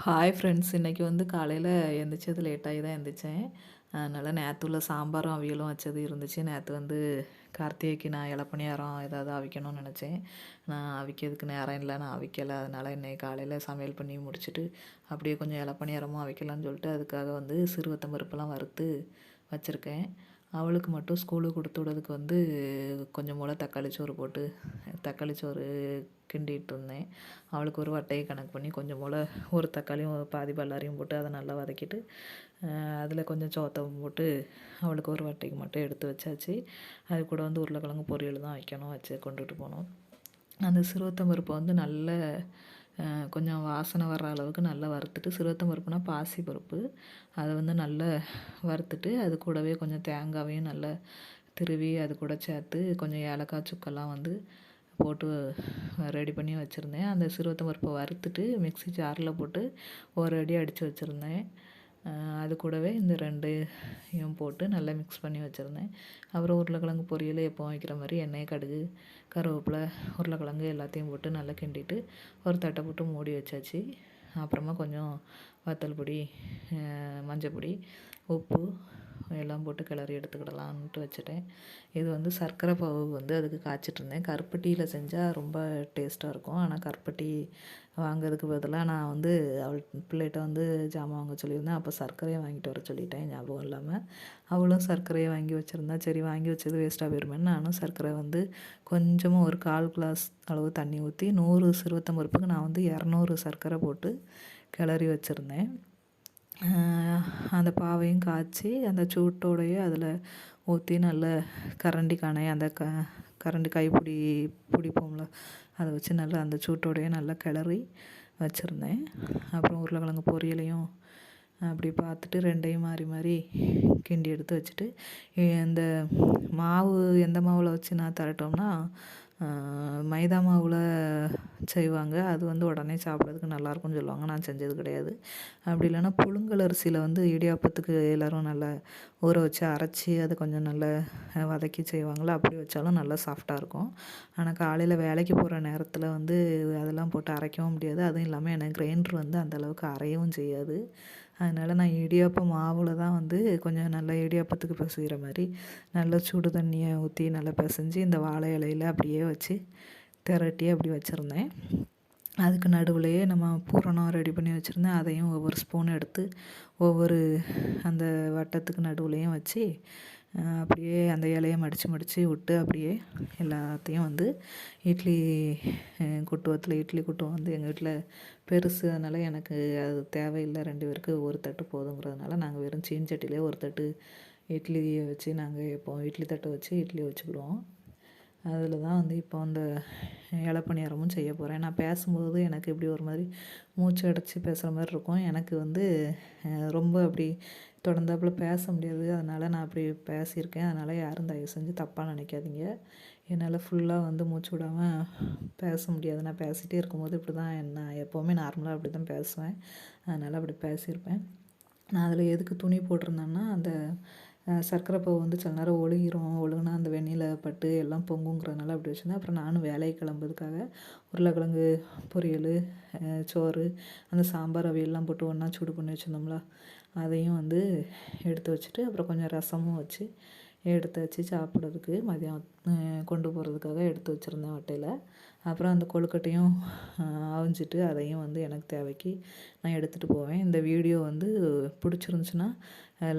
Hi friends, இன்றைக்கி வந்து காலையில் எந்திரிச்சது லேட்டாகி தான் எந்திரிச்சேன். அதனால் நேற்று உள்ள சாம்பாரும் அவியலும் வச்சது இருந்துச்சு. நேற்று வந்து கார்த்திகைக்கு நான் இலப்பணியாரம் ஏதாவது அவிக்கணும்னு நினச்சேன். நான் அவிக்கிறதுக்கு நேரம் இல்லை, நான் அவிக்கலை. அதனால் இன்றைக்கி காலையில் சமையல் பண்ணி முடிச்சுட்டு அப்படியே கொஞ்சம் இலப்பணியாரமும் அவிக்கலாம்னு சொல்லிட்டு அதுக்காக வந்து சிறுவத்தம் பருப்பெல்லாம் வறுத்து வச்சுருக்கேன். அவளுக்கு மட்டும் ஸ்கூலுக்கு கொடுத்து விடுறதுக்கு வந்து கொஞ்சம் போல் தக்காளி சோறு போட்டு தக்காளி சோறு கிண்டிகிட்டு இருந்தேன். அவளுக்கு ஒரு வட்டையை கணக்கு பண்ணி கொஞ்சம் போல் ஒரு தக்காளியும் பாதி பல்லாரியும் போட்டு அதை நல்லா வதக்கிட்டு அதில் கொஞ்சம் சோத்தம் போட்டு அவளுக்கு ஒரு வட்டைக்கு மட்டும் எடுத்து வச்சாச்சு. அது கூட வந்து உருளைக்கிழங்கு பொரியல் தான் வைக்கணும், வச்சு கொண்டுட்டு போனோம். அந்த சிறுவத்தம் பருப்பை வந்து நல்ல கொஞ்சம் வாசனை வர்ற அளவுக்கு நல்லா வறுத்துட்டு, சிறுவத்தம் பருப்புனா பாசி பருப்பு, அதை வந்து நல்லா வறுத்துட்டு அது கூடவே கொஞ்சம் தேங்காவையும் நல்லா திருவி அது கூட சேர்த்து கொஞ்சம் ஏலக்காய் சுக்கெல்லாம் வந்து போட்டு ரெடி பண்ணி வச்சுருந்தேன். அந்த சிறுவத்தம் பருப்பை வறுத்துட்டு மிக்ஸி ஜாரில் போட்டு ஒரு அடி அடித்து வச்சுருந்தேன். அது கூடவே இந்த ரெண்டையும் போட்டு நல்லா மிக்ஸ் பண்ணி வச்சுருந்தேன். அப்புறம் உருளைக்கிழங்கு பொரியல் எப்போ வைக்கிற மாதிரி எண்ணெய், கடுகு, கருவேப்பிலை, உருளைக்கிழங்கு எல்லாத்தையும் போட்டு நல்லா கிண்டிட்டு ஒரு தட்டை போட்டு மூடி வச்சாச்சு. அப்புறமா கொஞ்சம் வத்தல் பொடி, மஞ்சள் பொடி, உப்பு எல்லாம் போட்டு கிளறி எடுத்துக்கிடலான்ட்டு வச்சுட்டேன். இது வந்து சர்க்கரை பாவு வந்து அதுக்கு காய்ச்சிட்ருந்தேன். கருப்பட்டியில் செஞ்சால் ரொம்ப டேஸ்ட்டாக இருக்கும். ஆனால் கருப்பட்டி வாங்கிறதுக்கு பதிலாக நான் வந்து அவள் பிள்ளைகிட்ட வந்து ஜாமான் வாங்க சொல்லியிருந்தேன். அப்போ சர்க்கரையை வாங்கிட்டு வர சொல்லிட்டேன் ஞாபகம் இல்லாமல். அவளும் சர்க்கரையை வாங்கி வச்சுருந்தா. சரி, வாங்கி வச்சது வேஸ்ட்டாக போயிருமேன்னு நானும் சர்க்கரை வந்து கொஞ்சமாக ஒரு 1/4 கிளாஸ் அளவு தண்ணி ஊற்றி 100 சிறுவத்தம் பருப்புக்கு நான் வந்து 200 சர்க்கரை போட்டு கிளறி வச்சுருந்தேன். அந்த பாவையும் காய்ச்சி அந்த சூட்டோடையே அதில் ஊற்றி நல்ல கரண்டி காணை அந்த கரண்டி கைப்பிடி பிடிப்போம்ல, அதை வச்சு நல்லா அந்த சூட்டோடையே நல்லா கிளறி வச்சுருந்தேன். அப்புறம் உருளைக்கிழங்கு பொரியலையும் அப்படி பார்த்துட்டு ரெண்டையும் மாறி மாறி கிண்டி எடுத்து வச்சுட்டு, இந்த மாவு எந்த மாவில் வச்சு நான் தரட்டோம்னா மைதா மாவில் செய்வாங்க. அது வந்து உடனே சாப்பிட்றதுக்கு நல்லாயிருக்கும்னு சொல்லுவாங்க. நான் செஞ்சது கிடையாது. அப்படி இல்லைன்னா புழுங்கல் அரிசியில் வந்து இடியாப்பத்துக்கு எல்லோரும் நல்லா ஊற வச்சு அரைச்சி அதை கொஞ்சம் நல்லா வதக்கி செய்வாங்களா, அப்படி வச்சாலும் நல்லா சாஃப்டாக இருக்கும். ஆனால் காலையில் வேலைக்கு போகிற நேரத்தில் வந்து அதெல்லாம் போட்டு அரைக்கவும் முடியாது. அதுவும் இல்லாமல் எனக்கு கிரைண்டர் வந்து அந்தளவுக்கு அரையவும் செய்யாது. அதனால் நான் இடியாப்பம் மாவில் தான் வந்து கொஞ்சம் நல்லா இடியாப்பத்துக்கு பிசைகிற மாதிரி நல்லா சுடு தண்ணியை ஊற்றி நல்லா பிசைஞ்சு இந்த வாழை இலையில் அப்படியே வச்சு திரட்டி அப்படி வச்சுருந்தேன். அதுக்கு நடுவுலையே நம்ம பூரணம் ரெடி பண்ணி வச்சுருந்தேன். அதையும் ஒவ்வொரு ஸ்பூன் எடுத்து ஒவ்வொரு அந்த வட்டத்துக்கு நடுவுலையும் வச்சு அப்படியே அந்த இலையை மடித்து விட்டு அப்படியே எல்லாத்தையும் வந்து இட்லி குட்டுவத்தில் இட்லி குட்டுவோம் வந்து எங்கள் வீட்டில் பெருசு, அதனால் எனக்கு அது தேவையில்லை. 2 பேருக்கு ஒரு தட்டு போதுங்கிறதுனால நாங்கள் வெறும் சீன்சட்டிலே ஒரு தட்டு இட்லியை வச்சு நாங்கள் எப்போ இட்லி தட்டை வச்சு இட்லி வச்சுக்கிடுவோம். அதில் தான் வந்து இப்போ அந்த இலப்பணியாரமும் செய்ய போகிறேன். நான் பேசும்போது எனக்கு இப்படி ஒரு மாதிரி மூச்சு அடைச்சி பேசுகிற மாதிரி இருக்கும். எனக்கு வந்து ரொம்ப அப்படி தொடர்ந்தாப்புல பேச முடியாது. அதனால் நான் அப்படி பேசியிருக்கேன். அதனால் யாரும் தயவு செஞ்சு தப்பாக நினைக்காதீங்க. என்னால் ஃபுல்லாக வந்து மூச்சு விடாமல் பேச முடியாது. நான் பேசிகிட்டே இருக்கும்போது இப்படி தான் நான் எப்போவுமே நார்மலாக அப்படி தான் பேசுவேன். அதனால் அப்படி பேசியிருப்பேன். நான் அதில் எதுக்கு துணி போட்டிருந்தேன்னா, அந்த சர்க்கரை பாவு வந்து சில நேரம் ஒழுகுனா அந்த வெந்நீல பட்டு எல்லாம் பொங்குங்கிறதுனால அப்படி வச்சுருந்தேன். அப்புறம் நானும் வேலைக்கு கிளம்புறதுக்காக உருளைக்கிழங்கு பொரியல், சோறு, அந்த சாம்பார் அவியெல்லாம் போட்டு ஒன்றா சூடு பண்ணி வச்சுருந்தோம்ல, அதையும் வந்து எடுத்து வச்சுட்டு அப்புறம் கொஞ்சம் ரசமும் வச்சு எடுத்து வச்சு சாப்பிட்றதுக்கு மதியம் கொண்டு போகிறதுக்காக எடுத்து வச்சுருந்தேன் வட்டையில். அப்புறம் அந்த கொழுக்கட்டையும் அவிஞ்சிட்டு அதையும் வந்து எனக்கு தேவைக்கு நான் எடுத்துகிட்டு போவேன். இந்த வீடியோ வந்து பிடிச்சிருந்துச்சுன்னா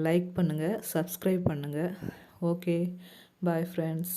லைக் பண்ணுங்கள், சப்ஸ்கிரைப் பண்ணுங்கள். Okay, bye friends.